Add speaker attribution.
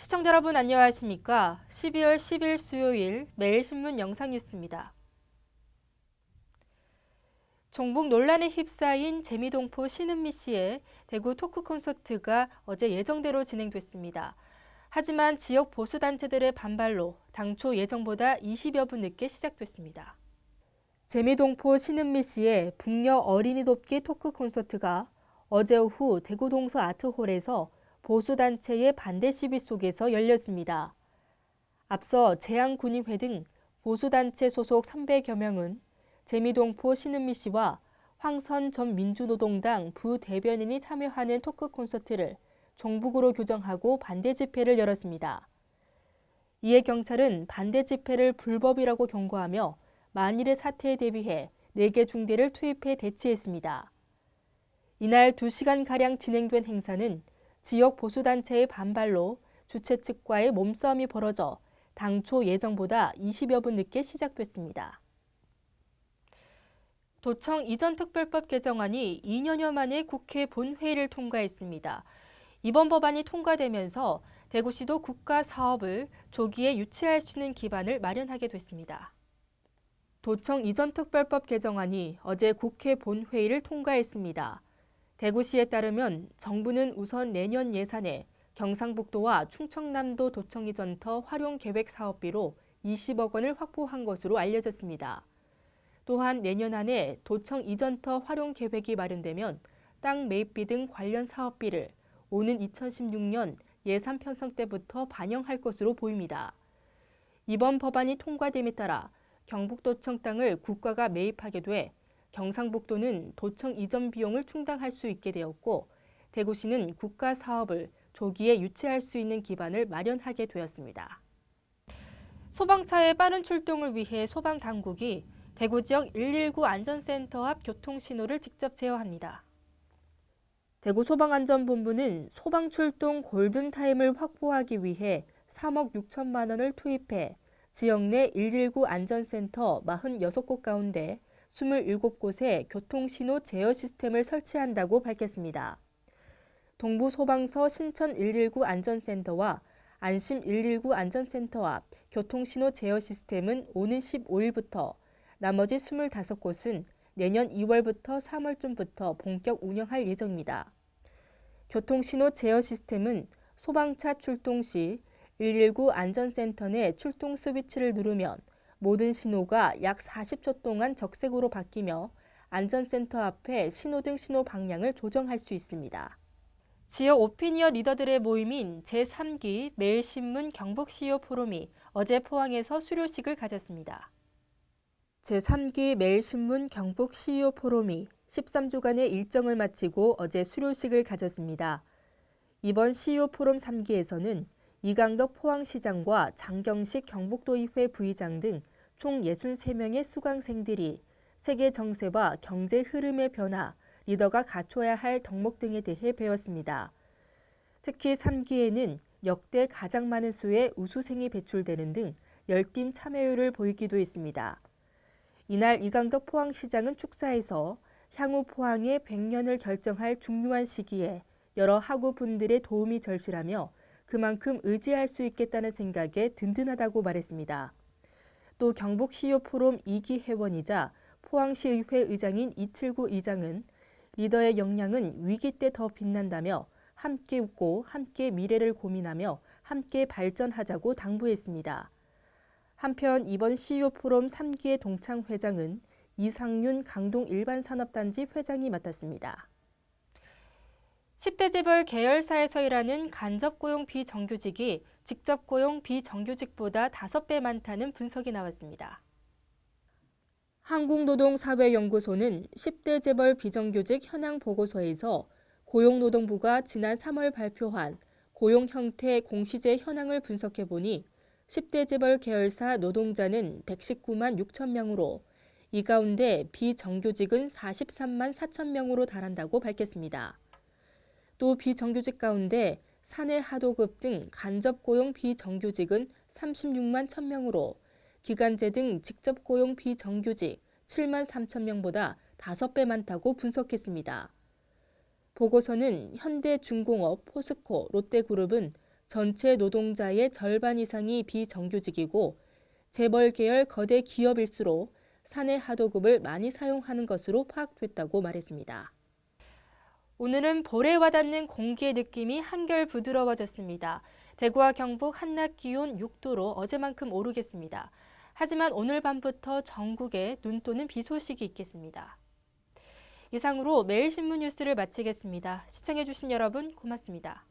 Speaker 1: 시청자 여러분 안녕하십니까? 12월 10일 수요일 매일신문 영상뉴스입니다. 종북 논란에 휩싸인 재미동포 신은미 씨의 대구 토크 콘서트가 어제 예정대로 진행됐습니다. 하지만 지역 보수단체들의 반발로 당초 예정보다 20여 분 늦게 시작됐습니다. 재미동포 신은미 씨의 북녀 어린이 돕기 토크 콘서트가 어제 오후 대구 동서 아트홀에서 보수단체의 반대 시위 속에서 열렸습니다. 앞서 재향군의회 등 보수단체 소속 300여 명은 재미동포 신은미 씨와 황선 전 민주노동당 부대변인이 참여하는 토크 콘서트를 종북으로 규정하고 반대 집회를 열었습니다. 이에 경찰은 반대 집회를 불법이라고 경고하며 만일의 사태에 대비해 4개 중대를 투입해 대치했습니다. 이날 2시간가량 진행된 행사는 지역 보수단체의 반발로 주최 측과의 몸싸움이 벌어져 당초 예정보다 20여 분 늦게 시작됐습니다. 도청 이전 특별법 개정안이 2년여 만에 국회 본회의를 통과했습니다. 이번 법안이 통과되면서 대구시도 국가 사업을 조기에 유치할 수 있는 기반을 마련하게 됐습니다. 도청 이전 특별법 개정안이 어제 국회 본회의를 통과했습니다. 대구시에 따르면 정부는 우선 내년 예산에 경상북도와 충청남도 도청 이전터 활용 계획 사업비로 20억 원을 확보한 것으로 알려졌습니다. 또한 내년 안에 도청 이전터 활용 계획이 마련되면 땅 매입비 등 관련 사업비를 오는 2016년 예산 편성 때부터 반영할 것으로 보입니다. 이번 법안이 통과됨에 따라 경북도청 땅을 국가가 매입하게 돼 경상북도는 도청 이전 비용을 충당할 수 있게 되었고 대구시는 국가 사업을 조기에 유치할 수 있는 기반을 마련하게 되었습니다. 소방차의 빠른 출동을 위해 소방당국이 대구 지역 119 안전센터 앞 교통신호를 직접 제어합니다. 대구 소방안전본부는 소방출동 골든타임을 확보하기 위해 3억 6천만 원을 투입해 지역 내 119 안전센터 46곳 가운데 27곳에 교통신호 제어 시스템을 설치한다고 밝혔습니다. 동부소방서 신천 119 안전센터와 안심 119 안전센터 앞 교통신호 제어 시스템은 오는 15일부터 나머지 25곳은 내년 2월부터 3월쯤부터 본격 운영할 예정입니다. 교통신호 제어 시스템은 소방차 출동 시 119 안전센터 내 출동 스위치를 누르면 모든 신호가 약 40초 동안 적색으로 바뀌며 안전센터 앞에 신호등 신호 방향을 조정할 수 있습니다. 지역 오피니언 리더들의 모임인 제3기 매일신문 경북CEO 포럼이 어제 포항에서 수료식을 가졌습니다. 제3기 매일신문 경북CEO 포럼이 13주간의 일정을 마치고 어제 수료식을 가졌습니다. 이번 CEO 포럼 3기에서는 이강덕 포항시장과 장경식 경북도의회 부의장 등 총 63명의 수강생들이 세계 정세와 경제 흐름의 변화, 리더가 갖춰야 할 덕목 등에 대해 배웠습니다. 특히 3기에는 역대 가장 많은 수의 우수생이 배출되는 등 열띤 참여율을 보이기도 했습니다. 이날 이강덕 포항시장은 축사에서 향후 포항의 100년을 결정할 중요한 시기에 여러 학우분들의 도움이 절실하며 그만큼 의지할 수 있겠다는 생각에 든든하다고 말했습니다. 또 경북CEO 포럼 2기 회원이자 포항시의회 의장인 이칠구 의장은 리더의 역량은 위기 때 더 빛난다며 함께 웃고 함께 미래를 고민하며 함께 발전하자고 당부했습니다. 한편 이번 CEO 포럼 3기의 동창 회장은 이상윤 강동 일반산업단지 회장이 맡았습니다. 10대 재벌 계열사에서 일하는 간접고용 비정규직이 직접고용 비정규직보다 5배 많다는 분석이 나왔습니다. 한국노동사회연구소는 10대 재벌 비정규직 현황 보고서에서 고용노동부가 지난 3월 발표한 고용 형태 공시제 현황을 분석해보니 10대 재벌 계열사 노동자는 119만 6천 명으로 이 가운데 비정규직은 43만 4천 명으로 달한다고 밝혔습니다. 또 비정규직 가운데 사내 하도급 등 간접고용 비정규직은 36만 1천 명으로 기간제 등 직접고용 비정규직 7만 3천 명보다 5배 많다고 분석했습니다. 보고서는 현대중공업, 포스코, 롯데그룹은 전체 노동자의 절반 이상이 비정규직이고 재벌 계열 거대 기업일수록 사내 하도급을 많이 사용하는 것으로 파악됐다고 말했습니다. 오늘은 볼에 와닿는 공기의 느낌이 한결 부드러워졌습니다. 대구와 경북 한낮 기온 6도로 어제만큼 오르겠습니다. 하지만 오늘 밤부터 전국에 눈 또는 비 소식이 있겠습니다. 이상으로 매일신문 뉴스를 마치겠습니다. 시청해주신 여러분 고맙습니다.